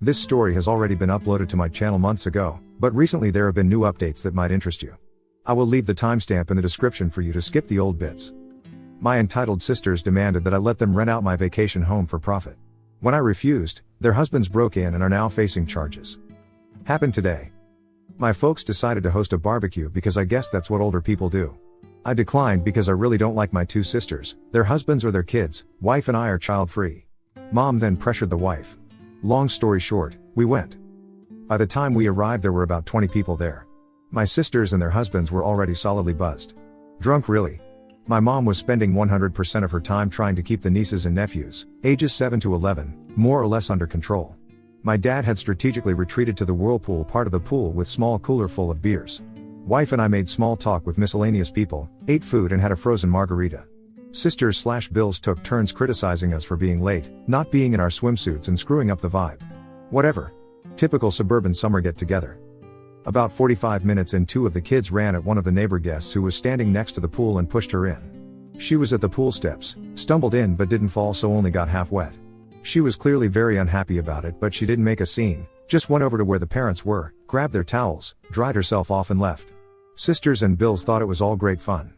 This story has already been uploaded to my channel months ago, but recently there have been new updates that might interest you. I will leave the timestamp in the description for you to skip the old bits. My entitled sisters demanded that I let them rent out my vacation home for profit. When I refused, their husbands broke in and are now facing charges. Happened today. My folks decided to host a barbecue because I guess that's what older people do. I declined because I really don't like my two sisters, their husbands or their kids. Wife and I are child-free. Mom then pressured the wife. Long story short, we went. By the time we arrived there were about 20 people there. My sisters and their husbands were already solidly buzzed. Drunk really. My mom was spending 100% of her time trying to keep the nieces and nephews, ages 7 to 11, more or less under control. My dad had strategically retreated to the whirlpool part of the pool with small cooler full of beers. Wife and I made small talk with miscellaneous people, ate food and had a frozen margarita. Sisters/Bills took turns criticizing us for being late, not being in our swimsuits and screwing up the vibe. Whatever. Typical suburban summer get-together. About 45 minutes in, two of the kids ran at one of the neighbor guests who was standing next to the pool and pushed her in. She was at the pool steps, stumbled in but didn't fall, so only got half wet. She was clearly very unhappy about it, but she didn't make a scene, just went over to where the parents were, grabbed their towels, dried herself off and left. Sisters and Bills thought it was all great fun.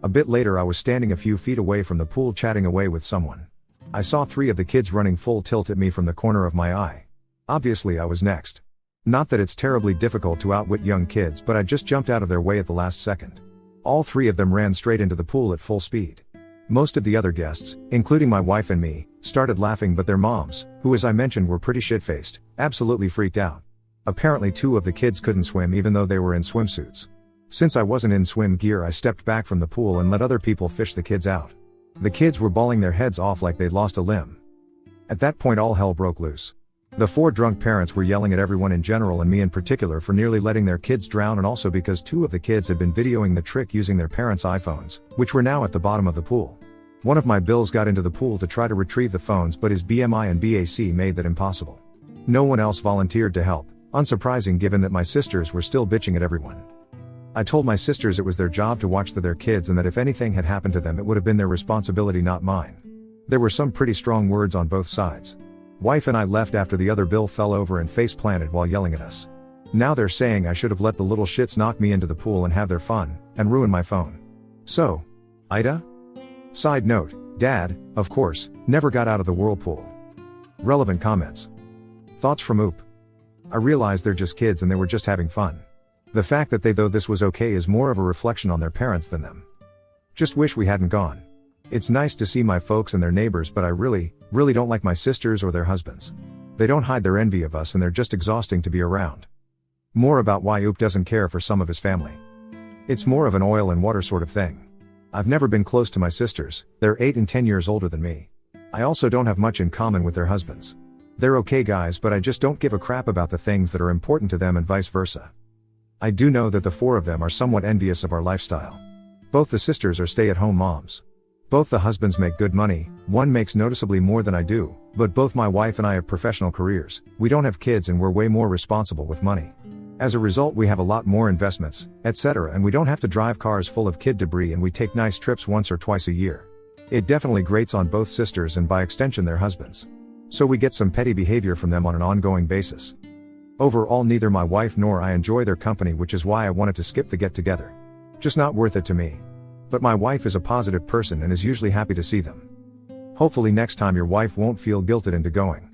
A bit later I was standing a few feet away from the pool chatting away with someone. I saw 3 of the kids running full tilt at me from the corner of my eye. Obviously I was next. Not that it's terribly difficult to outwit young kids, but I just jumped out of their way at the last second. All 3 of them ran straight into the pool at full speed. Most of the other guests, including my wife and me, started laughing, but their moms, who as I mentioned were pretty shit-faced, absolutely freaked out. Apparently 2 of the kids couldn't swim even though they were in swimsuits. Since I wasn't in swim gear I stepped back from the pool and let other people fish the kids out. The kids were bawling their heads off like they'd lost a limb. At that point all hell broke loose. The 4 drunk parents were yelling at everyone in general and me in particular for nearly letting their kids drown, and also because 2 of the kids had been videoing the trick using their parents' iPhones, which were now at the bottom of the pool. One of my Bills got into the pool to try to retrieve the phones, but his BMI and BAC made that impossible. No one else volunteered to help, unsurprising given that my sisters were still bitching at everyone. I told my sisters it was their job to watch their kids and that if anything had happened to them it would have been their responsibility, not mine. There were some pretty strong words on both sides. Wife and I left after the other Bill fell over and face planted while yelling at us. Now they're saying I should have let the little shits knock me into the pool and have their fun, and ruin my phone. So, Ida? Side note, Dad, of course, never got out of the whirlpool. Relevant comments. Thoughts from Oop. I realize they're just kids and they were just having fun. The fact that they thought this was okay is more of a reflection on their parents than them. Just wish we hadn't gone. It's nice to see my folks and their neighbors, but I really don't like my sisters or their husbands. They don't hide their envy of us and they're just exhausting to be around. More about why Oop doesn't care for some of his family. It's more of an oil and water sort of thing. I've never been close to my sisters, they're 8 and 10 years older than me. I also don't have much in common with their husbands. They're okay guys, but I just don't give a crap about the things that are important to them and vice versa. I do know that the 4 of them are somewhat envious of our lifestyle. Both the sisters are stay-at-home moms. Both the husbands make good money, one makes noticeably more than I do, but both my wife and I have professional careers, we don't have kids and we're way more responsible with money. As a result we have a lot more investments, etc., and we don't have to drive cars full of kid debris and we take nice trips once or twice a year. It definitely grates on both sisters and by extension their husbands. So we get some petty behavior from them on an ongoing basis. Overall neither my wife nor I enjoy their company, which is why I wanted to skip the get-together. Just not worth it to me. But my wife is a positive person and is usually happy to see them. Hopefully next time your wife won't feel guilted into going.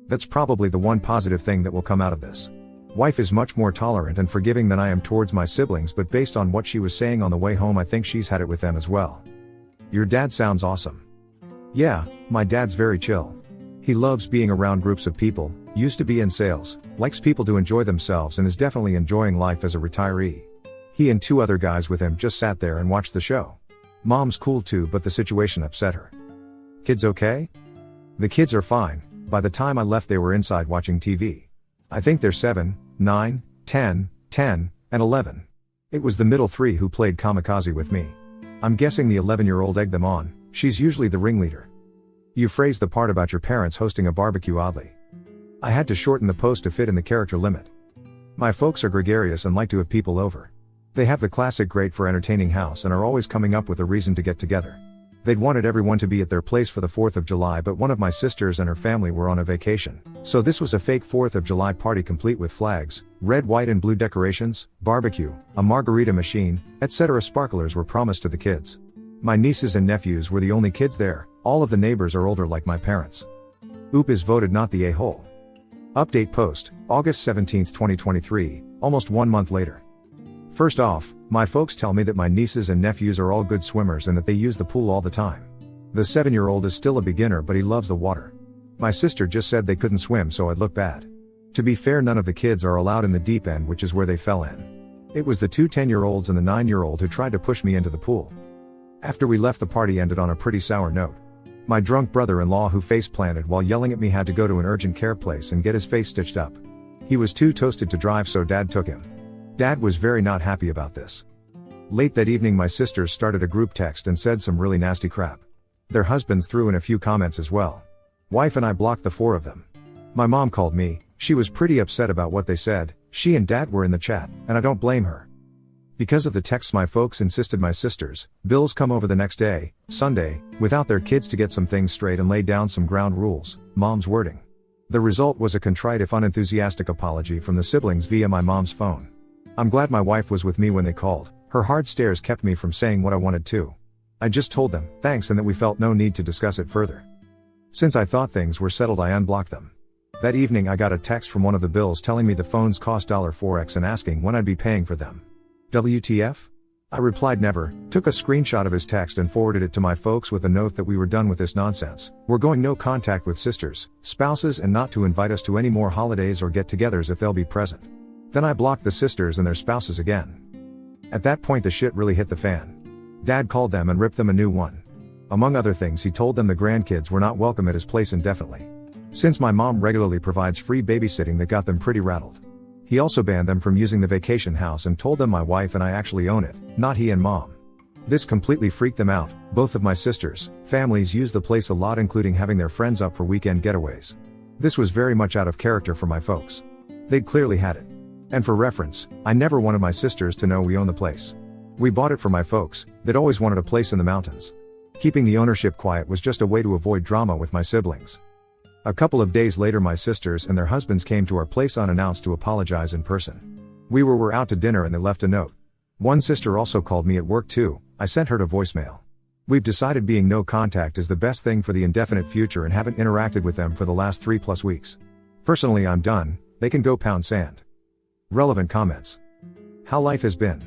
That's probably the one positive thing that will come out of this. Wife is much more tolerant and forgiving than I am towards my siblings, but based on what she was saying on the way home I think she's had it with them as well. Your dad sounds awesome. Yeah, my dad's very chill. He loves being around groups of people, used to be in sales, likes people to enjoy themselves and is definitely enjoying life as a retiree. He and 2 other guys with him just sat there and watched the show. Mom's cool too, but the situation upset her. Kids okay? The kids are fine, by the time I left they were inside watching TV. I think they're 7, 9, 10, and 11. It was the middle 3 who played kamikaze with me. I'm guessing the 11-year-old egged them on, she's usually the ringleader. You phrased the part about your parents hosting a barbecue oddly. I had to shorten the post to fit in the character limit. My folks are gregarious and like to have people over. They have the classic great for entertaining house and are always coming up with a reason to get together. They'd wanted everyone to be at their place for the 4th of July, but one of my sisters and her family were on a vacation. So this was a fake 4th of July party complete with flags, red, white and blue decorations, barbecue, a margarita machine, etc. Sparklers were promised to the kids. My nieces and nephews were the only kids there. All of the neighbors are older like my parents. Oop is voted not the a-hole. Update post, August 17, 2023, almost 1 month later. First off, my folks tell me that my nieces and nephews are all good swimmers and that they use the pool all the time. The 7-year-old is still a beginner, but he loves the water. My sister just said they couldn't swim, so I'd look bad. To be fair, none of the kids are allowed in the deep end, which is where they fell in. It was the 2 10-year-olds and the 9-year-old who tried to push me into the pool. After we left, the party ended on a pretty sour note. My drunk brother-in-law, who face planted while yelling at me, had to go to an urgent care place and get his face stitched up. He was too toasted to drive, so Dad took him. Dad was very not happy about this. Late that evening, my sisters started a group text and said some really nasty crap. Their husbands threw in a few comments as well. Wife and I blocked the 4 of them. My mom called me. She was pretty upset about what they said. She and Dad were in the chat, and I don't blame her. Because of the texts, my folks insisted my sisters, Bills, come over the next day, Sunday, without their kids to get some things straight and lay down some ground rules. Mom's wording. The result was a contrite if unenthusiastic apology from the siblings via my mom's phone. I'm glad my wife was with me when they called. Her hard stares kept me from saying what I wanted to. I just told them, thanks, and that we felt no need to discuss it further. Since I thought things were settled, I unblocked them. That evening I got a text from one of the Bills telling me the phones cost $4x and asking when I'd be paying for them. WTF? I replied never, took a screenshot of his text and forwarded it to my folks with a note that we were done with this nonsense. We're going no contact with sisters, spouses, and not to invite us to any more holidays or get-togethers if they'll be present. Then I blocked the sisters and their spouses again. At that point the shit really hit the fan. Dad called them and ripped them a new one. Among other things, he told them the grandkids were not welcome at his place indefinitely. Since my mom regularly provides free babysitting, that got them pretty rattled. He also banned them from using the vacation house and told them my wife and I actually own it, not he and mom. This completely freaked them out. Both of my sisters' families use the place a lot, including having their friends up for weekend getaways. This was very much out of character for my folks. They'd clearly had it. And for reference, I never wanted my sisters to know we own the place. We bought it for my folks. They'd always wanted a place in the mountains. Keeping the ownership quiet was just a way to avoid drama with my siblings. A couple of days later, my sisters and their husbands came to our place unannounced to apologize in person. We were out to dinner and they left a note. One sister also called me at work too. I sent her to voicemail. We've decided being no contact is the best thing for the indefinite future and haven't interacted with them for the last 3+ weeks. Personally, I'm done. They can go pound sand. Relevant comments. How life has been.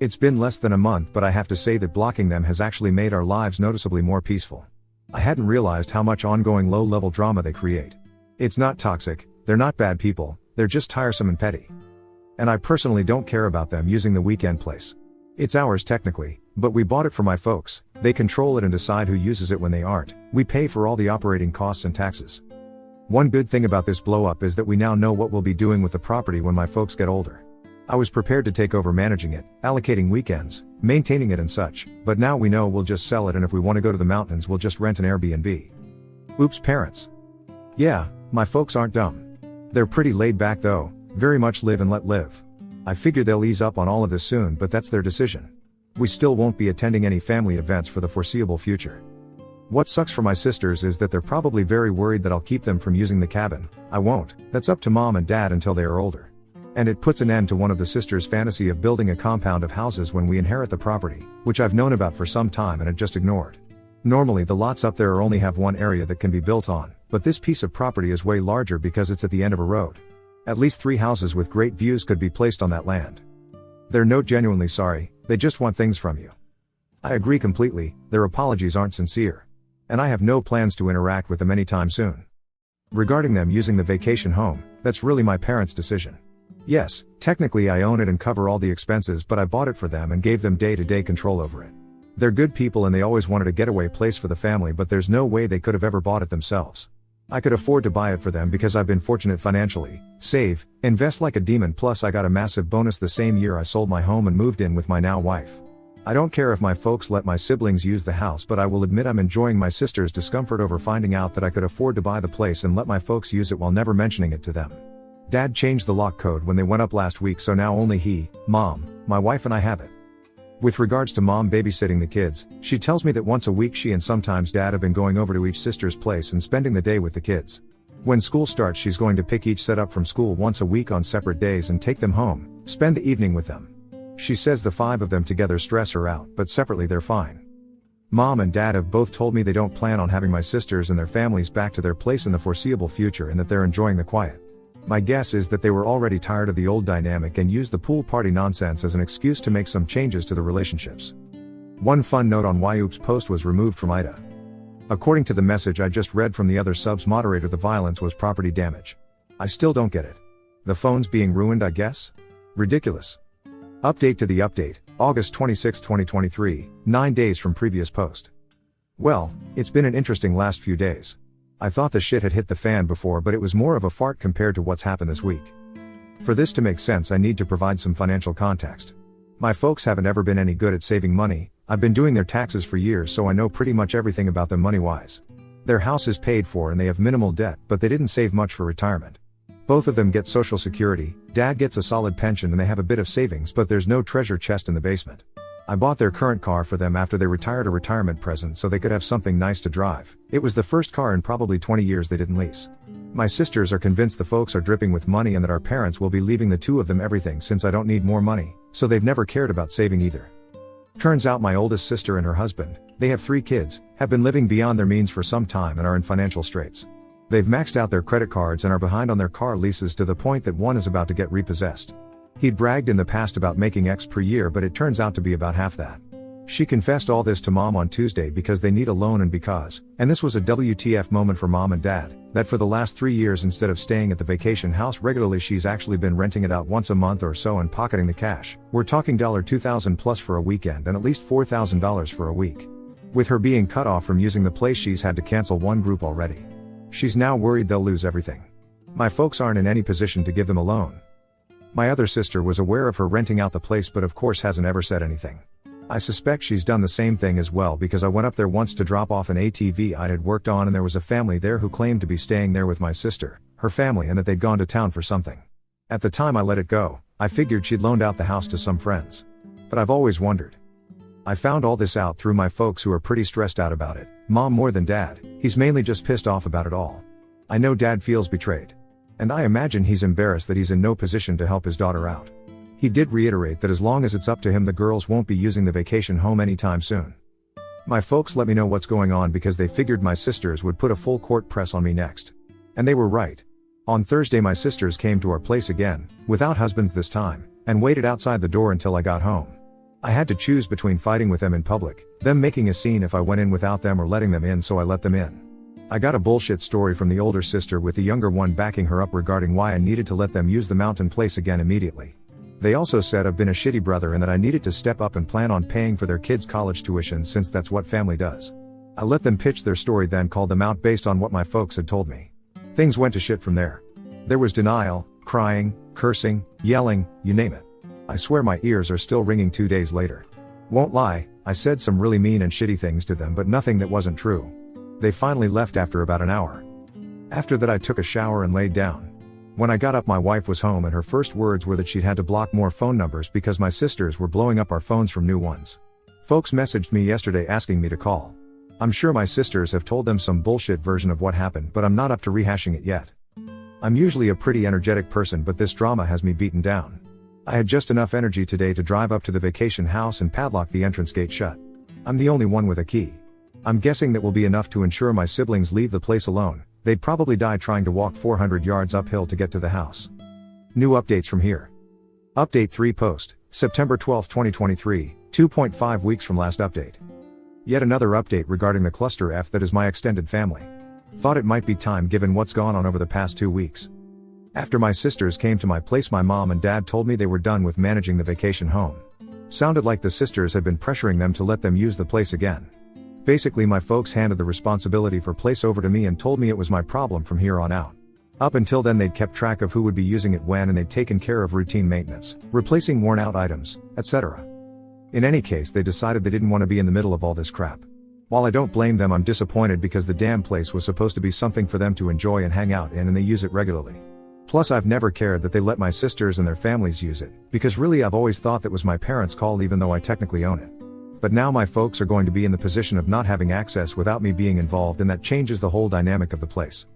It's been less than a month, but I have to say that blocking them has actually made our lives noticeably more peaceful. I hadn't realized how much ongoing low-level drama they create. It's not toxic, they're not bad people, they're just tiresome and petty. And I personally don't care about them using the weekend place. It's ours technically, but we bought it for my folks. They control it and decide who uses it when they aren't. We pay for all the operating costs and taxes. One good thing about this blow-up is that we now know what we'll be doing with the property when my folks get older. I was prepared to take over managing it, allocating weekends, maintaining it and such, but now we know we'll just sell it, and if we want to go to the mountains we'll just rent an Airbnb. Oops, parents. Yeah, my folks aren't dumb. They're pretty laid back though, very much live and let live. I figure they'll ease up on all of this soon, but that's their decision. We still won't be attending any family events for the foreseeable future. What sucks for my sisters is that they're probably very worried that I'll keep them from using the cabin. I won't. That's up to mom and dad until they are older. And it puts an end to one of the sisters' fantasy of building a compound of houses when we inherit the property, which I've known about for some time and had just ignored. Normally the lots up there only have one area that can be built on, but this piece of property is way larger because it's at the end of a road. At least 3 houses with great views could be placed on that land. They're not genuinely sorry, they just want things from you. I agree completely, their apologies aren't sincere. And I have no plans to interact with them anytime soon. Regarding them using the vacation home, that's really my parents' decision. Yes, technically I own it and cover all the expenses, but I bought it for them and gave them day-to-day control over it. They're good people and they always wanted a getaway place for the family, but there's no way they could have ever bought it themselves. I could afford to buy it for them because I've been fortunate financially, save, invest like a demon, plus I got a massive bonus the same year I sold my home and moved in with my now wife. I don't care if my folks let my siblings use the house, but I will admit I'm enjoying my sister's discomfort over finding out that I could afford to buy the place and let my folks use it while never mentioning it to them. Dad changed the lock code when they went up last week, so now only he, mom, my wife and I have it. With regards to mom babysitting the kids, she tells me that once a week she and sometimes dad have been going over to each sister's place and spending the day with the kids. When school starts, she's going to pick each set up from school once a week on separate days and take them home, spend the evening with them. She says the 5 of them together stress her out, but separately they're fine. Mom and dad have both told me they don't plan on having my sisters and their families back to their place in the foreseeable future and that they're enjoying the quiet. My guess is that they were already tired of the old dynamic and used the pool party nonsense as an excuse to make some changes to the relationships. One fun note on why Oops post was removed from Ida. According to the message I just read from the other sub's moderator, the violence was property damage. I still don't get it. The phone's being ruined, I guess? Ridiculous. Update to the update, August 26, 2023, 9 days from previous post. Well, it's been an interesting last few days. I thought the shit had hit the fan before, but it was more of a fart compared to what's happened this week. For this to make sense, I need to provide some financial context. My folks haven't ever been any good at saving money. I've been doing their taxes for years, so I know pretty much everything about them money-wise. Their house is paid for and they have minimal debt, but they didn't save much for retirement. Both of them get Social Security, dad gets a solid pension and they have a bit of savings, but there's no treasure chest in the basement. I bought their current car for them after they retired, a retirement present so they could have something nice to drive. It was the first car in probably 20 years they didn't lease. My sisters are convinced the folks are dripping with money and that our parents will be leaving the 2 of them everything since I don't need more money, so they've never cared about saving either. Turns out my oldest sister and her husband, they have 3 kids, have been living beyond their means for some time and are in financial straits. They've maxed out their credit cards and are behind on their car leases to the point that one is about to get repossessed. He'd bragged in the past about making X per year, but it turns out to be about half that. She confessed all this to mom on Tuesday because they need a loan and because, and this was a WTF moment for mom and dad, that for the last 3 years instead of staying at the vacation house regularly she's actually been renting it out once a month or so and pocketing the cash. We're talking $2,000 plus for a weekend and at least $4,000 for a week. With her being cut off from using the place, she's had to cancel one group already. She's now worried they'll lose everything. My folks aren't in any position to give them a loan. My other sister was aware of her renting out the place but of course hasn't ever said anything. I suspect she's done the same thing as well because I went up there once to drop off an ATV I had worked on and there was a family there who claimed to be staying there with my sister, her family, and that they'd gone to town for something. At the time I let it go. I figured she'd loaned out the house to some friends. But I've always wondered. I found all this out through my folks who are pretty stressed out about it, mom more than dad. He's mainly just pissed off about it all. I know dad feels betrayed. And I imagine he's embarrassed that he's in no position to help his daughter out. He did reiterate that as long as it's up to him the girls won't be using the vacation home anytime soon. My folks let me know what's going on because they figured my sisters would put a full court press on me next. And they were right. On Thursday my sisters came to our place again, without husbands this time, and waited outside the door until I got home. I had to choose between fighting with them in public, them making a scene if I went in without them, or letting them in, so I let them in. I got a bullshit story from the older sister with the younger one backing her up regarding why I needed to let them use the mountain place again immediately. They also said I've been a shitty brother and that I needed to step up and plan on paying for their kids' college tuition since that's what family does. I let them pitch their story, then called them out based on what my folks had told me. Things went to shit from there. There was denial, crying, cursing, yelling, you name it. I swear my ears are still ringing 2 days later. Won't lie, I said some really mean and shitty things to them, but nothing that wasn't true. They finally left after about an hour. After that I took a shower and laid down. When I got up my wife was home and her first words were that she'd had to block more phone numbers because my sisters were blowing up our phones from new ones. Folks messaged me yesterday asking me to call. I'm sure my sisters have told them some bullshit version of what happened, but I'm not up to rehashing it yet. I'm usually a pretty energetic person, but this drama has me beaten down. I had just enough energy today to drive up to the vacation house and padlock the entrance gate shut. I'm the only one with a key. I'm guessing that will be enough to ensure my siblings leave the place alone. They'd probably die trying to walk 400 yards uphill to get to the house. New updates from here. Update 3 post, September 12, 2023, 2.5 weeks from last update. Yet another update regarding the cluster F that is my extended family. Thought it might be time given what's gone on over the past 2 weeks. After my sisters came to my place, my mom and dad told me they were done with managing the vacation home. Sounded like the sisters had been pressuring them to let them use the place again. Basically my folks handed the responsibility for place over to me and told me it was my problem from here on out. Up until then they'd kept track of who would be using it when, and they'd taken care of routine maintenance, replacing worn out items, etc. In any case, they decided they didn't want to be in the middle of all this crap. While I don't blame them, I'm disappointed because the damn place was supposed to be something for them to enjoy and hang out in, and they use it regularly. Plus I've never cared that they let my sisters and their families use it, because really I've always thought that was my parents' call even though I technically own it. But now my folks are going to be in the position of not having access without me being involved, and that changes the whole dynamic of the place.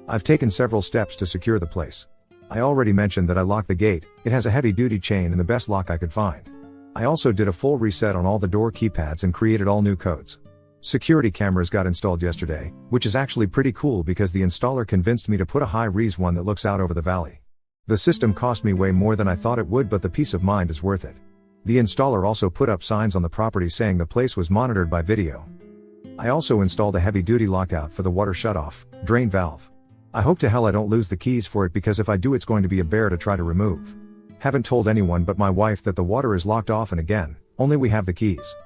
I've taken several steps to secure the place. I already mentioned that I locked the gate. It has a heavy-duty chain and the best lock I could find. I also did a full reset on all the door keypads and created all new codes. Security cameras got installed yesterday, which is actually pretty cool because the installer convinced me to put a high-res one that looks out over the valley. The system cost me way more than I thought it would, but the peace of mind is worth it. The installer also put up signs on the property saying the place was monitored by video. I also installed a heavy-duty lockout for the water shutoff, drain valve. I hope to hell I don't lose the keys for it, because if I do it's going to be a bear to try to remove. Haven't told anyone but my wife that the water is locked off, and again, only we have the keys.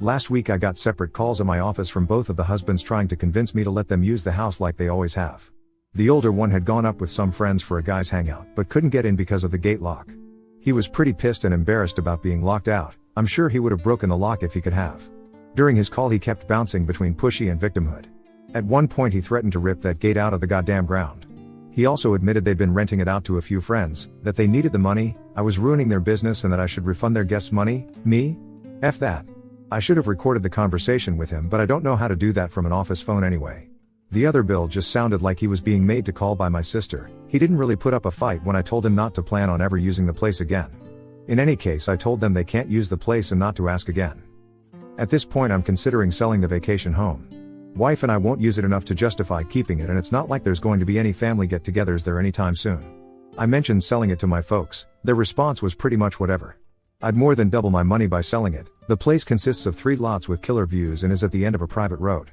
Last week I got separate calls at my office from both of the husbands trying to convince me to let them use the house like they always have. The older one had gone up with some friends for a guys hangout but couldn't get in because of the gate lock. He was pretty pissed and embarrassed about being locked out. I'm sure he would have broken the lock if he could have. During his call he kept bouncing between pushy and victimhood. At one point he threatened to rip that gate out of the goddamn ground. He also admitted they'd been renting it out to a few friends, that they needed the money, I was ruining their business and that I should refund their guests' money. Me? F that. I should have recorded the conversation with him, but I don't know how to do that from an office phone anyway. The other bill just sounded like he was being made to call by my sister. He didn't really put up a fight when I told him not to plan on ever using the place again. In any case, I told them they can't use the place and not to ask again. At this point I'm considering selling the vacation home. Wife and I won't use it enough to justify keeping it, and it's not like there's going to be any family get-togethers there anytime soon. I mentioned selling it to my folks. Their response was pretty much whatever. I'd more than double my money by selling it. The place consists of 3 lots with killer views and is at the end of a private road.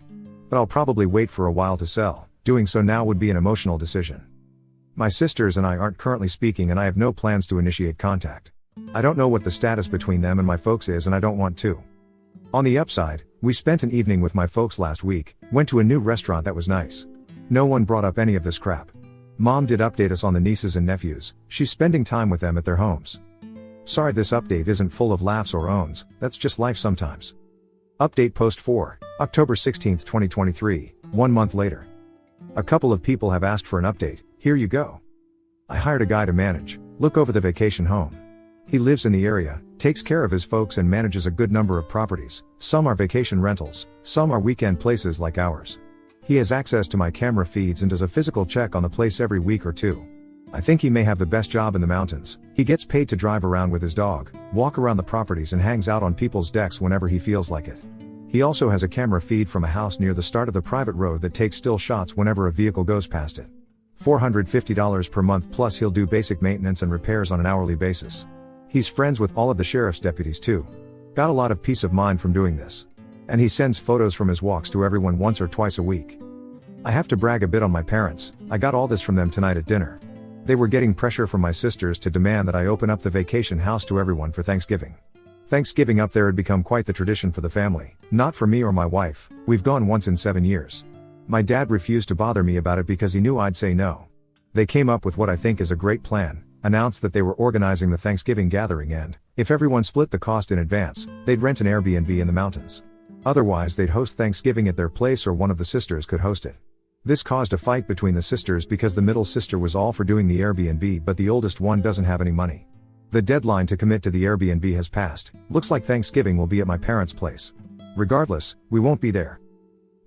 But I'll probably wait for a while to sell. Doing so now would be an emotional decision. My sisters and I aren't currently speaking, and I have no plans to initiate contact. I don't know what the status between them and my folks is, and I don't want to. On the upside, we spent an evening with my folks last week, went to a new restaurant that was nice. No one brought up any of this crap. Mom did update us on the nieces and nephews. She's spending time with them at their homes. Sorry this update isn't full of laughs or owns, that's just life sometimes. Update post 4, October 16, 2023, 1 month later. A couple of people have asked for an update, here you go. I hired a guy to look over the vacation home. He lives in the area, takes care of his folks and manages a good number of properties. Some are vacation rentals, some are weekend places like ours. He has access to my camera feeds and does a physical check on the place every week or two. I think he may have the best job in the mountains. He gets paid to drive around with his dog, walk around the properties and hangs out on people's decks whenever he feels like it. He also has a camera feed from a house near the start of the private road that takes still shots whenever a vehicle goes past it. $450 per month, plus he'll do basic maintenance and repairs on an hourly basis. He's friends with all of the sheriff's deputies too. Got a lot of peace of mind from doing this. And he sends photos from his walks to everyone once or twice a week. I have to brag a bit on my parents. I got all this from them tonight at dinner. They were getting pressure from my sisters to demand that I open up the vacation house to everyone for Thanksgiving. Thanksgiving up there had become quite the tradition for the family, not for me or my wife. We've gone once in 7 years. My dad refused to bother me about it because he knew I'd say no. They came up with what I think is a great plan. Announced that they were organizing the Thanksgiving gathering, and if everyone split the cost in advance, they'd rent an Airbnb in the mountains. Otherwise they'd host Thanksgiving at their place, or one of the sisters could host it. This caused a fight between the sisters because the middle sister was all for doing the Airbnb, but the oldest one doesn't have any money. The deadline to commit to the Airbnb has passed. Looks like Thanksgiving will be at my parents' place. Regardless, we won't be there.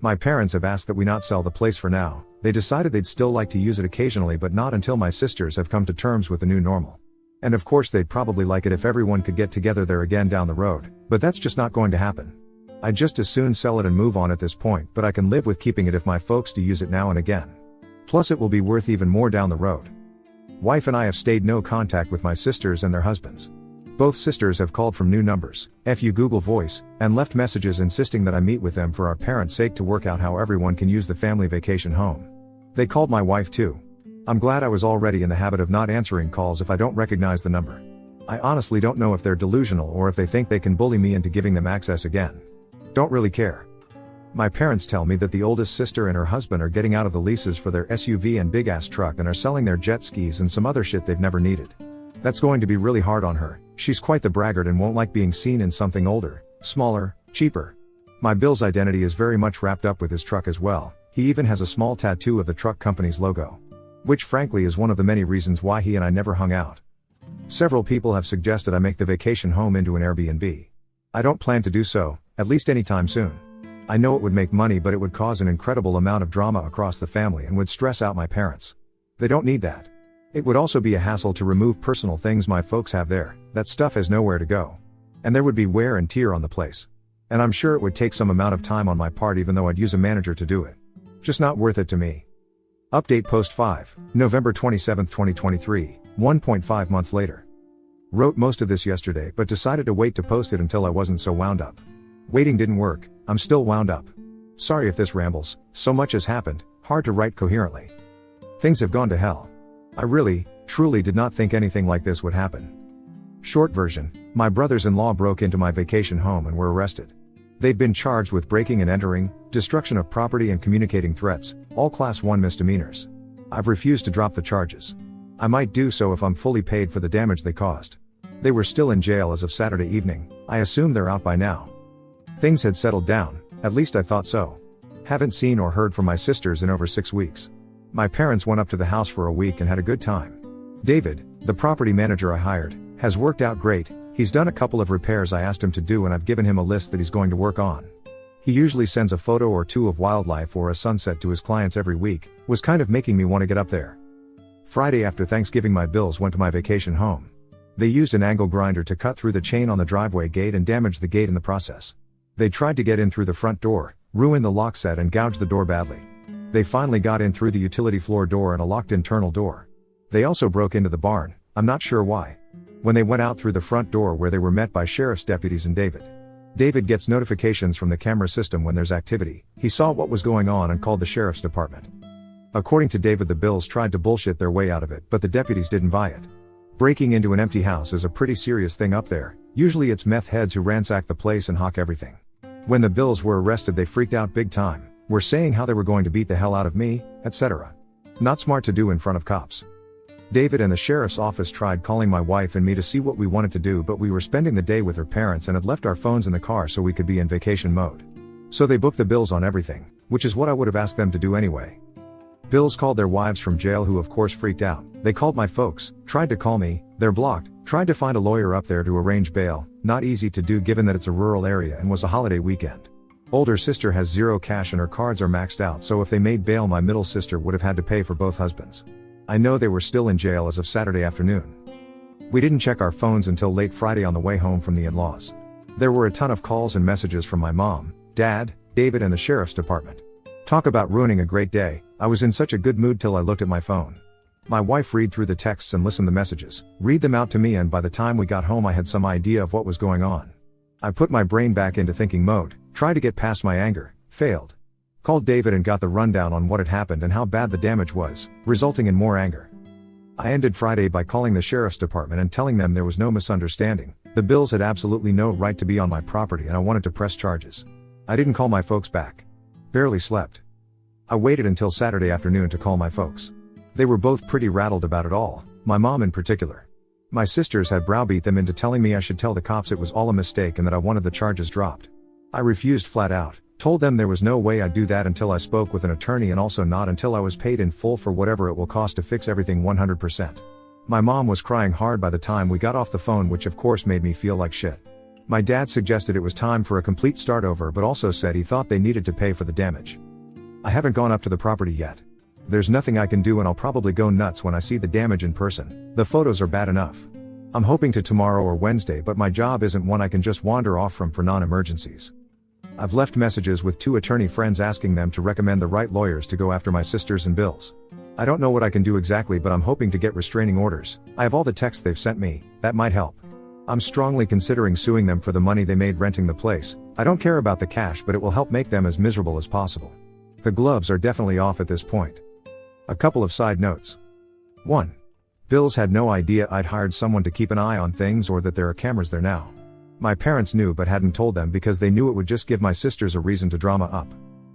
My parents have asked that we not sell the place for now. They decided they'd still like to use it occasionally, but not until my sisters have come to terms with the new normal. And of course they'd probably like it if everyone could get together there again down the road, but that's just not going to happen. I'd just as soon sell it and move on at this point, but I can live with keeping it if my folks do use it now and again. Plus it will be worth even more down the road. Wife and I have stayed no contact with my sisters and their husbands. Both sisters have called from new numbers, FU Google Voice, and left messages insisting that I meet with them for our parents' sake to work out how everyone can use the family vacation home. They called my wife too. I'm glad I was already in the habit of not answering calls if I don't recognize the number. I honestly don't know if they're delusional or if they think they can bully me into giving them access again. Don't really care. My parents tell me that the oldest sister and her husband are getting out of the leases for their SUV and big-ass truck and are selling their jet skis and some other shit they've never needed. That's going to be really hard on her. She's quite the braggart and won't like being seen in something older, smaller, cheaper. My Bill's identity is very much wrapped up with his truck as well. He even has a small tattoo of the truck company's logo. Which frankly is one of the many reasons why he and I never hung out. Several people have suggested I make the vacation home into an Airbnb. I don't plan to do so, at least anytime soon. I know it would make money, but it would cause an incredible amount of drama across the family and would stress out my parents. They don't need that. It would also be a hassle to remove personal things my folks have there. That stuff has nowhere to go. And there would be wear and tear on the place. And I'm sure it would take some amount of time on my part, even though I'd use a manager to do it. Just not worth it to me. Update post 5, November 27, 2023, 1.5 months later. Wrote most of this yesterday but decided to wait to post it until I wasn't so wound up. Waiting didn't work, I'm still wound up. Sorry if this rambles, so much has happened, hard to write coherently. Things have gone to hell. I really, truly did not think anything like this would happen. Short version, my brothers-in-law broke into my vacation home and were arrested. They've been charged with breaking and entering, destruction of property and communicating threats, all Class 1 misdemeanors. I've refused to drop the charges. I might do so if I'm fully paid for the damage they caused. They were still in jail as of Saturday evening, I assume they're out by now. Things had settled down, at least I thought so. Haven't seen or heard from my sisters in over 6 weeks. My parents went up to the house for a week and had a good time. David, the property manager I hired, has worked out great. He's done a couple of repairs I asked him to do and I've given him a list that he's going to work on. He usually sends a photo or two of wildlife or a sunset to his clients every week, was kind of making me want to get up there. Friday after Thanksgiving my bills went to my vacation home. They used an angle grinder to cut through the chain on the driveway gate and damaged the gate in the process. They tried to get in through the front door, ruined the lock set and gouged the door badly. They finally got in through the utility floor door and a locked internal door. They also broke into the barn, I'm not sure why. When they went out through the front door where they were met by sheriff's deputies and David. David gets notifications from the camera system when there's activity. He saw what was going on and called the sheriff's department. According to David, the Bills tried to bullshit their way out of it, but the deputies didn't buy it. Breaking into an empty house is a pretty serious thing up there. Usually it's meth heads who ransack the place and hawk everything. When the Bills were arrested they freaked out big time, were saying how they were going to beat the hell out of me, etc. Not smart to do in front of cops. David and the sheriff's office tried calling my wife and me to see what we wanted to do, but we were spending the day with her parents and had left our phones in the car so we could be in vacation mode. So they booked the Bills on everything, which is what I would have asked them to do anyway. Bills called their wives from jail who of course freaked out. They called my folks, tried to call me, they're blocked, tried to find a lawyer up there to arrange bail, not easy to do given that it's a rural area and was a holiday weekend. Older sister has zero cash and her cards are maxed out, so if they made bail my middle sister would have had to pay for both husbands. I know they were still in jail as of Saturday afternoon. We didn't check our phones until late Friday on the way home from the in-laws. There were a ton of calls and messages from my mom, dad, David and the sheriff's department. Talk about ruining a great day. I was in such a good mood till I looked at my phone. My wife read through the texts and listened the messages, read them out to me, and by the time we got home I had some idea of what was going on. I put my brain back into thinking mode, tried to get past my anger, failed. Called David and got the rundown on what had happened and how bad the damage was, resulting in more anger. I ended Friday by calling the sheriff's department and telling them there was no misunderstanding, the Bills had absolutely no right to be on my property and I wanted to press charges. I didn't call my folks back. Barely slept. I waited until Saturday afternoon to call my folks. They were both pretty rattled about it all, my mom in particular. My sisters had browbeat them into telling me I should tell the cops it was all a mistake and that I wanted the charges dropped. I refused flat out, told them there was no way I'd do that until I spoke with an attorney and also not until I was paid in full for whatever it will cost to fix everything 100%. My mom was crying hard by the time we got off the phone, which of course made me feel like shit. My dad suggested it was time for a complete start over but also said he thought they needed to pay for the damage. I haven't gone up to the property yet. There's nothing I can do and I'll probably go nuts when I see the damage in person. The photos are bad enough. I'm hoping to tomorrow or Wednesday, but my job isn't one I can just wander off from for non-emergencies. I've left messages with 2 attorney friends asking them to recommend the right lawyers to go after my sisters and Bills. I don't know what I can do exactly, but I'm hoping to get restraining orders. I have all the texts they've sent me, that might help. I'm strongly considering suing them for the money they made renting the place. I don't care about the cash, but it will help make them as miserable as possible. The gloves are definitely off at this point. A couple of side notes. 1. Bills had no idea I'd hired someone to keep an eye on things or that there are cameras there now. My parents knew but hadn't told them because they knew it would just give my sisters a reason to drama up.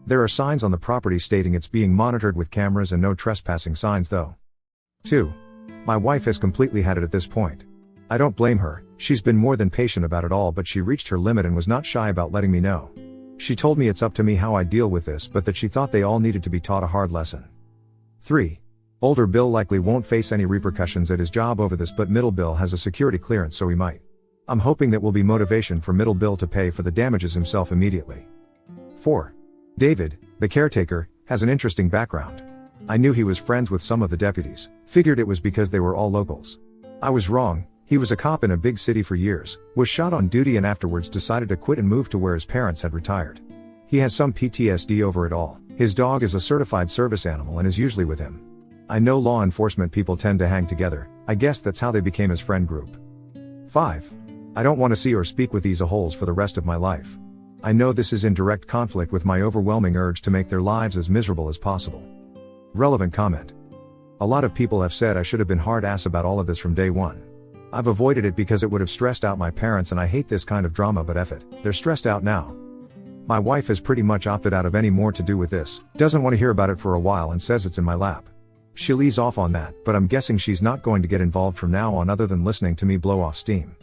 There are signs on the property stating it's being monitored with cameras and no trespassing signs though. 2. My wife has completely had it at this point. I don't blame her, she's been more than patient about it all, but she reached her limit and was not shy about letting me know. She told me it's up to me how I deal with this, but that she thought they all needed to be taught a hard lesson. 3. Older Bill likely won't face any repercussions at his job over this, but middle Bill has a security clearance, so he might. I'm hoping that will be motivation for middle Bill to pay for the damages himself immediately. 4. David, the caretaker, has an interesting background. I knew he was friends with some of the deputies, figured it was because they were all locals. I was wrong. He was a cop in a big city for years, was shot on duty and afterwards decided to quit and move to where his parents had retired. He has some PTSD over it all. His dog is a certified service animal and is usually with him. I know law enforcement people tend to hang together. I guess that's how they became his friend group. 5. I don't want to see or speak with these a-holes for the rest of my life. I know this is in direct conflict with my overwhelming urge to make their lives as miserable as possible. Relevant comment. A lot of people have said I should have been hard ass about all of this from day one. I've avoided it because it would have stressed out my parents and I hate this kind of drama, but F it, they're stressed out now. My wife has pretty much opted out of any more to do with this, doesn't want to hear about it for a while and says it's in my lap. She'll ease off on that, but I'm guessing she's not going to get involved from now on other than listening to me blow off steam.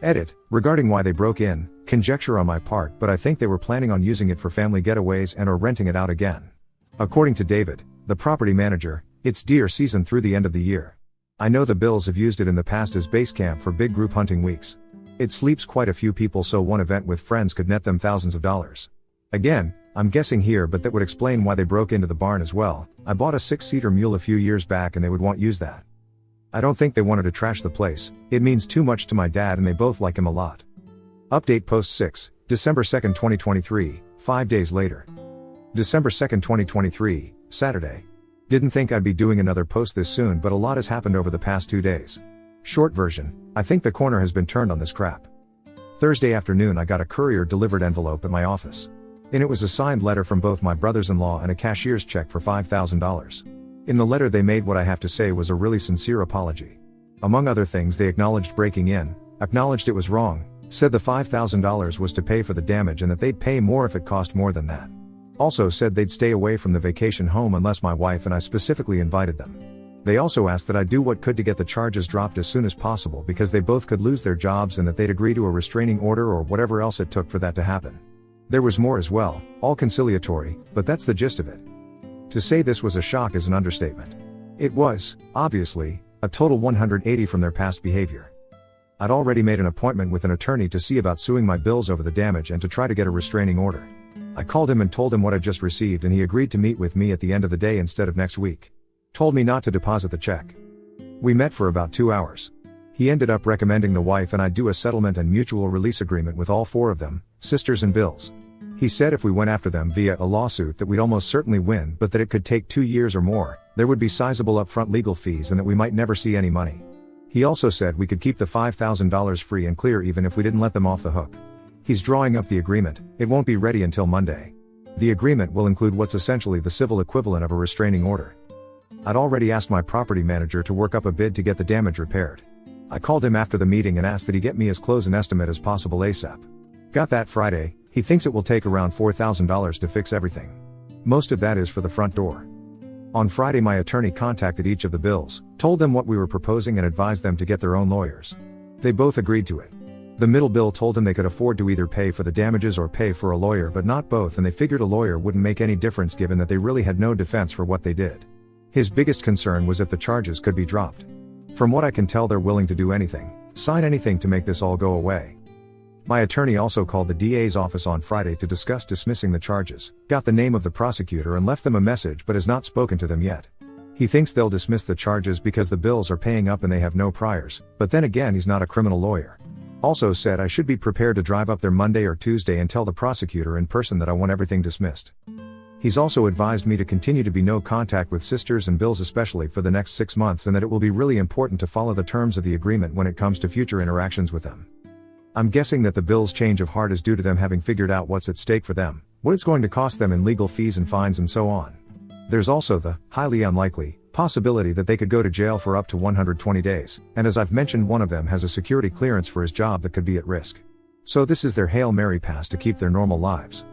Edit, regarding why they broke in, conjecture on my part, but I think they were planning on using it for family getaways and or renting it out again. According to David, the property manager, it's deer season through the end of the year. I know the Bills have used it in the past as base camp for big group hunting weeks. It sleeps quite a few people, so one event with friends could net them thousands of dollars. Again, I'm guessing here, but that would explain why they broke into the barn as well. I bought a 6-seater mule a few years back and they would want use that. I don't think they wanted to trash the place. It means too much to my dad and they both like him a lot. Update post 6, December 2, 2023, 5 days later. December 2, 2023, Saturday. Didn't think I'd be doing another post this soon, but a lot has happened over the past 2 days. Short version, I think the corner has been turned on this crap. Thursday afternoon I got a courier delivered envelope at my office. In it was a signed letter from both my brothers-in-law and a cashier's check for $5,000. In the letter they made what I have to say was a really sincere apology. Among other things, they acknowledged breaking in, acknowledged it was wrong, said the $5,000 was to pay for the damage and that they'd pay more if it cost more than that. Also said they'd stay away from the vacation home unless my wife and I specifically invited them. They also asked that I do what could to get the charges dropped as soon as possible because they both could lose their jobs and that they'd agree to a restraining order or whatever else it took for that to happen. There was more as well, all conciliatory, but that's the gist of it. To say this was a shock is an understatement. It was, obviously, a total 180 from their past behavior. I'd already made an appointment with an attorney to see about suing my Bills over the damage and to try to get a restraining order. I called him and told him what I just received and he agreed to meet with me at the end of the day instead of next week. Told me not to deposit the check. We met for about 2 hours. He ended up recommending the wife and I do a settlement and mutual release agreement with all 4 of them, sisters and Bills. He said if we went after them via a lawsuit that we'd almost certainly win, but that it could take 2 years or more, there would be sizable upfront legal fees and that we might never see any money. He also said we could keep the $5,000 free and clear even if we didn't let them off the hook. He's drawing up the agreement, it won't be ready until Monday. The agreement will include what's essentially the civil equivalent of a restraining order. I'd already asked my property manager to work up a bid to get the damage repaired. I called him after the meeting and asked that he get me as close an estimate as possible ASAP. Got that Friday. He thinks it will take around $4,000 to fix everything. Most of that is for the front door. On Friday my attorney contacted each of the Bills, told them what we were proposing and advised them to get their own lawyers. They both agreed to it. The middle Bill told him they could afford to either pay for the damages or pay for a lawyer, but not both, and they figured a lawyer wouldn't make any difference given that they really had no defense for what they did. His biggest concern was if the charges could be dropped. From what I can tell, they're willing to do anything, sign anything to make this all go away. My attorney also called the DA's office on Friday to discuss dismissing the charges, got the name of the prosecutor and left them a message but has not spoken to them yet. He thinks they'll dismiss the charges because the Bills are paying up and they have no priors, but then again he's not a criminal lawyer. Also said I should be prepared to drive up there Monday or Tuesday and tell the prosecutor in person that I want everything dismissed. He's also advised me to continue to be no contact with sisters and Bills especially for the next 6 months, and that it will be really important to follow the terms of the agreement when it comes to future interactions with them. I'm guessing that the Bills' change of heart is due to them having figured out what's at stake for them, what it's going to cost them in legal fees and fines and so on. There's also the, highly unlikely, possibility that they could go to jail for up to 120 days, and as I've mentioned, one of them has a security clearance for his job that could be at risk. So this is their Hail Mary pass to keep their normal lives.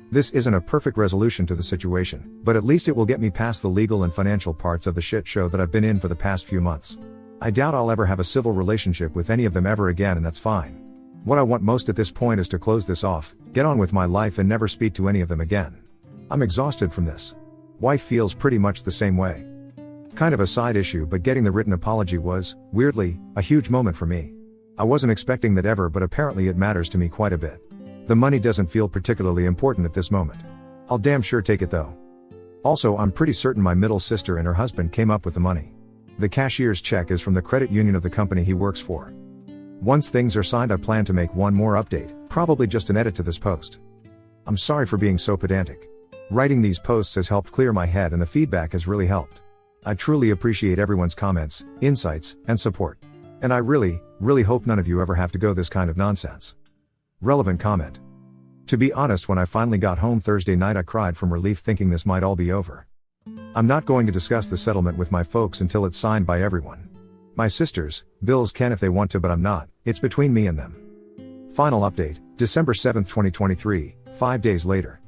This isn't a perfect resolution to the situation, but at least it will get me past the legal and financial parts of the shit show that I've been in for the past few months. I doubt I'll ever have a civil relationship with any of them ever again, and that's fine. What I want most at this point is to close this off, get on with my life and never speak to any of them again. I'm exhausted from this. Wife feels pretty much the same way. Kind of a side issue, but getting the written apology was, weirdly, a huge moment for me. I wasn't expecting that ever, but apparently it matters to me quite a bit. The money doesn't feel particularly important at this moment. I'll damn sure take it though. Also, I'm pretty certain my middle sister and her husband came up with the money. The cashier's check is from the credit union of the company he works for. Once things are signed, I plan to make one more update, probably just an edit to this post. I'm sorry for being so pedantic. Writing these posts has helped clear my head and the feedback has really helped. I truly appreciate everyone's comments, insights, and support. And I really hope none of you ever have to go this kind of nonsense. Relevant comment. To be honest, when I finally got home Thursday night, I cried from relief thinking this might all be over. I'm not going to discuss the settlement with my folks until it's signed by everyone. My sisters, Bills can if they want to, but I'm not. It's between me and them. Final update, December 7, 2023, 5 days later.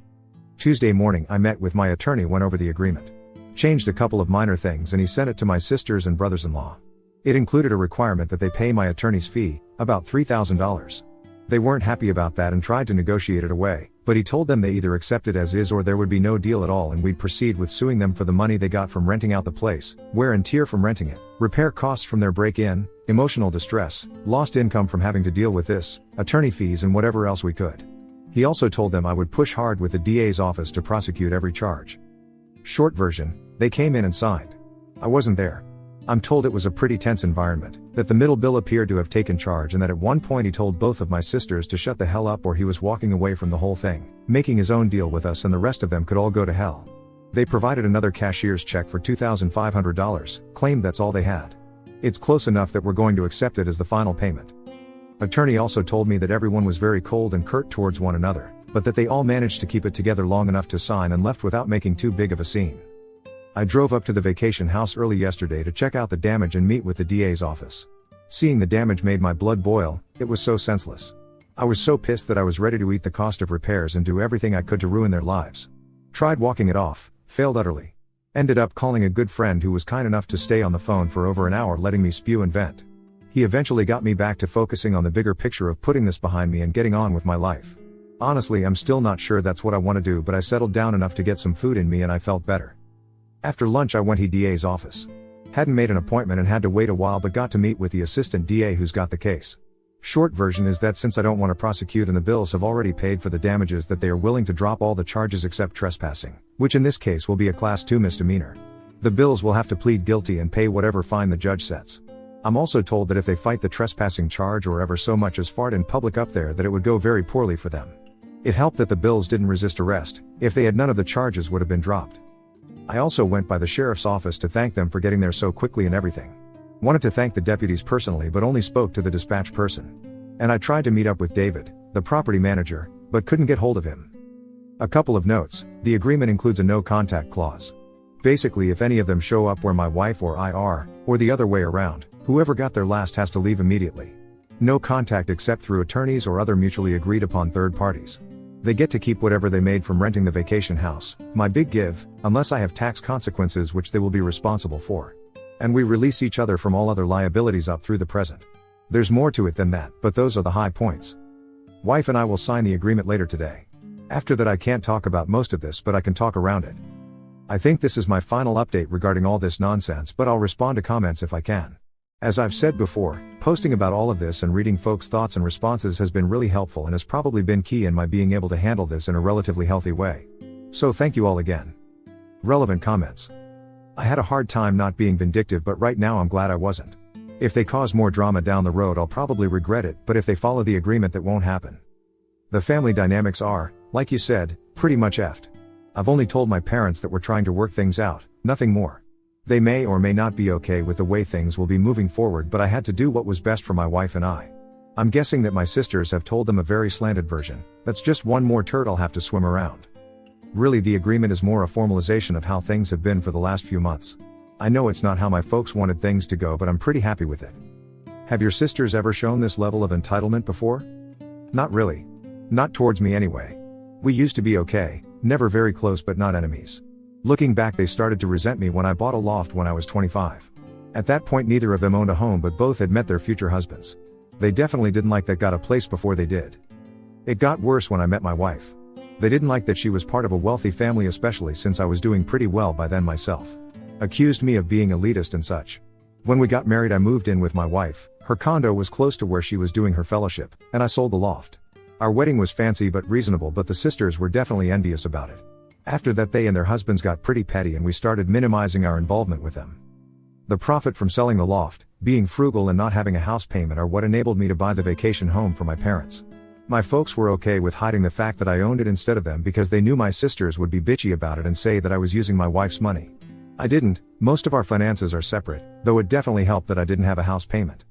Tuesday morning I met with my attorney, went over the agreement. Changed a couple of minor things and he sent it to my sisters and brothers-in-law. It included a requirement that they pay my attorney's fee, about $3,000. They weren't happy about that and tried to negotiate it away, but he told them they either accept it as is or there would be no deal at all and we'd proceed with suing them for the money they got from renting out the place, wear and tear from renting it, repair costs from their break-in, emotional distress, lost income from having to deal with this, attorney fees and whatever else we could. He also told them I would push hard with the DA's office to prosecute every charge. Short version, they came in and signed. I wasn't there. I'm told it was a pretty tense environment, that the middle bill appeared to have taken charge and that at one point he told both of my sisters to shut the hell up or he was walking away from the whole thing, making his own deal with us and the rest of them could all go to hell. They provided another cashier's check for $2,500, claimed that's all they had. It's close enough that we're going to accept it as the final payment. Attorney also told me that everyone was very cold and curt towards one another, but that they all managed to keep it together long enough to sign and left without making too big of a scene. I drove up to the vacation house early yesterday to check out the damage and meet with the DA's office. Seeing the damage made my blood boil, it was so senseless. I was so pissed that I was ready to eat the cost of repairs and do everything I could to ruin their lives. Tried walking it off, failed utterly. Ended up calling a good friend who was kind enough to stay on the phone for over an hour letting me spew and vent. He eventually got me back to focusing on the bigger picture of putting this behind me and getting on with my life. Honestly, I'm still not sure that's what I want to do, but I settled down enough to get some food in me and I felt better. After lunch I went to DA's office. Hadn't made an appointment and had to wait a while but got to meet with the assistant DA who's got the case. Short version is that since I don't want to prosecute and the Bills have already paid for the damages, that they are willing to drop all the charges except trespassing, which in this case will be a class 2 misdemeanor. The Bills will have to plead guilty and pay whatever fine the judge sets. I'm also told that if they fight the trespassing charge or ever so much as fart in public up there, that it would go very poorly for them. It helped that the Bills didn't resist arrest. If they had, none of the charges would have been dropped. I also went by the sheriff's office to thank them for getting there so quickly and everything. Wanted to thank the deputies personally but only spoke to the dispatch person. And I tried to meet up with David, the property manager, but couldn't get hold of him. A couple of notes, the agreement includes a no contact clause. Basically, if any of them show up where my wife or I are, or the other way around, whoever got there last has to leave immediately. No contact except through attorneys or other mutually agreed upon third parties. They get to keep whatever they made from renting the vacation house, my big give, unless I have tax consequences which they will be responsible for. And we release each other from all other liabilities up through the present. There's more to it than that, but those are the high points. Wife and I will sign the agreement later today. After that I can't talk about most of this, but I can talk around it. I think this is my final update regarding all this nonsense, but I'll respond to comments if I can. As I've said before, posting about all of this and reading folks' thoughts and responses has been really helpful and has probably been key in my being able to handle this in a relatively healthy way. So thank you all again. Relevant comments. I had a hard time not being vindictive, but right now I'm glad I wasn't. If they cause more drama down the road I'll probably regret it, but if they follow the agreement that won't happen. The family dynamics are, like you said, pretty much effed. I've only told my parents that we're trying to work things out, nothing more. They may or may not be okay with the way things will be moving forward, but I had to do what was best for my wife and I. I'm guessing that my sisters have told them a very slanted version. That's just one more turd I'll have to swim around. Really, the agreement is more a formalization of how things have been for the last few months. I know it's not how my folks wanted things to go, but I'm pretty happy with it. Have your sisters ever shown this level of entitlement before? Not really. Not towards me anyway. We used to be okay, never very close but not enemies. Looking back, they started to resent me when I bought a loft when I was 25. At that point neither of them owned a home, but both had met their future husbands. They definitely didn't like that got a place before they did. It got worse when I met my wife. They didn't like that she was part of a wealthy family, especially since I was doing pretty well by then myself. Accused me of being elitist and such. When we got married I moved in with my wife, her condo was close to where she was doing her fellowship, and I sold the loft. Our wedding was fancy but reasonable, but the sisters were definitely envious about it. After that they and their husbands got pretty petty and we started minimizing our involvement with them. The profit from selling the loft, being frugal and not having a house payment are what enabled me to buy the vacation home for my parents. My folks were okay with hiding the fact that I owned it instead of them because they knew my sisters would be bitchy about it and say that I was using my wife's money. I didn't. Most of our finances are separate, though it definitely helped that I didn't have a house payment.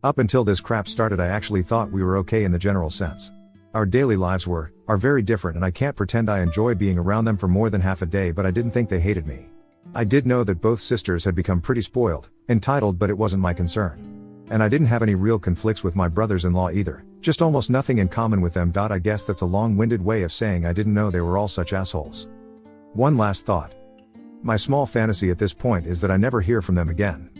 Up until this crap started I actually thought we were okay in the general sense. Our daily lives are very different and I can't pretend I enjoy being around them for more than half a day, but I didn't think they hated me. I did know that both sisters had become pretty spoiled, entitled, but it wasn't my concern. And I didn't have any real conflicts with my brothers-in-law either, just almost nothing in common with them. I guess that's a long-winded way of saying I didn't know they were all such assholes. One last thought. My small fantasy at this point is that I never hear from them again.